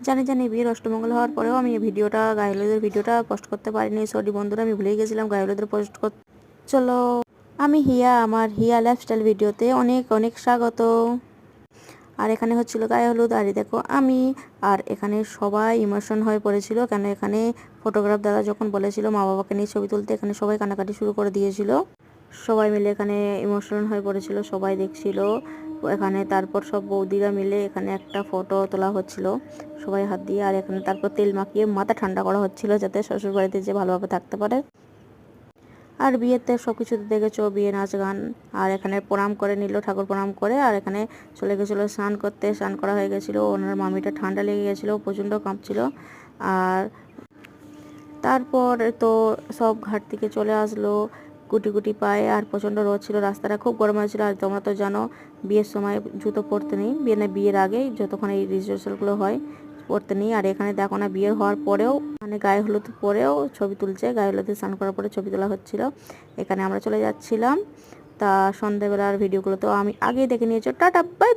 জানি বিয়ের অষ্টমঙ্গল হওয়ার পরেও আমি এই ভিডিওটা গায়ে হলুদের ভিডিওটা পোস্ট করতে পারিনি। সরি বন্ধুরা, আমি ভুলেই গেছিলাম গায়ে হলুদের পোস্ট করতে। চলো, আমি হিয়া, আমার হিয়া লাইফস্টাইল ভিডিওতে অনেক অনেক স্বাগত। আর এখানে হচ্ছিল গায়ে হলুদ, আর দেখো আমি, আর এখানে সবাই ইমোশন হয়ে পড়েছিল। কেন এখানে ফটোগ্রাফ দাদা যখন বলেছিল মা বাবাকে নিয়ে ছবি তুলতে, এখানে সবাই কান্নাকাটি শুরু করে দিয়েছিল। সবাই মিলে এখানে ইমোশনাল হয়ে পড়েছিল, সবাই দেখছিল এখানে। তারপর সব বৌদিরা মিলে এখানে একটা ফটো তোলা হচ্ছিল সবাই হাত দিয়ে। আর এখানে তারপর তেল মাখিয়ে মাথা ঠান্ডা করা হচ্ছিল যাতে শ্বশুর বাড়িতে যে ভালোভাবে থাকতে পারে। আর বিয়েতে সব কিছুতে দেখেছো বিয়ে নাচ গান। আর এখানে প্রণাম করে নিল, ঠাকুর প্রণাম করে। আর এখানে চলে গেছিলো স্নান করতে, স্নান করা হয়ে গেছিলো। ওনার মামিটা ঠান্ডা লেগে গেছিলো, প্রচণ্ড কাঁপছিল। আর তারপর তো সব ঘাট থেকে চলে আসলো গুটি গুটি পায়ে। আর প্রচণ্ড রোদ ছিল, রাস্তাটা খুব গরম হয়েছিল। আর তোমরা তো জানো বিয়ের সময় জুতো পরতে নেই, বিয়ের আগেই যতক্ষণ এই রিহার্সালগুলো হয় পরতে নেই। আর এখানে দেখো না, বিয়ে হওয়ার পরেও মানে গায়ে হলুদ পরেও ছবি তুলছে, গায়ে হলুদে স্নান করার পরে ছবি তোলা হচ্ছিল। এখানে আমরা চলে যাচ্ছিলাম। তা সন্ধ্যাবেলার ভিডিওগুলো তো আমি আগেই দেখে নিয়েছো। Tata, by.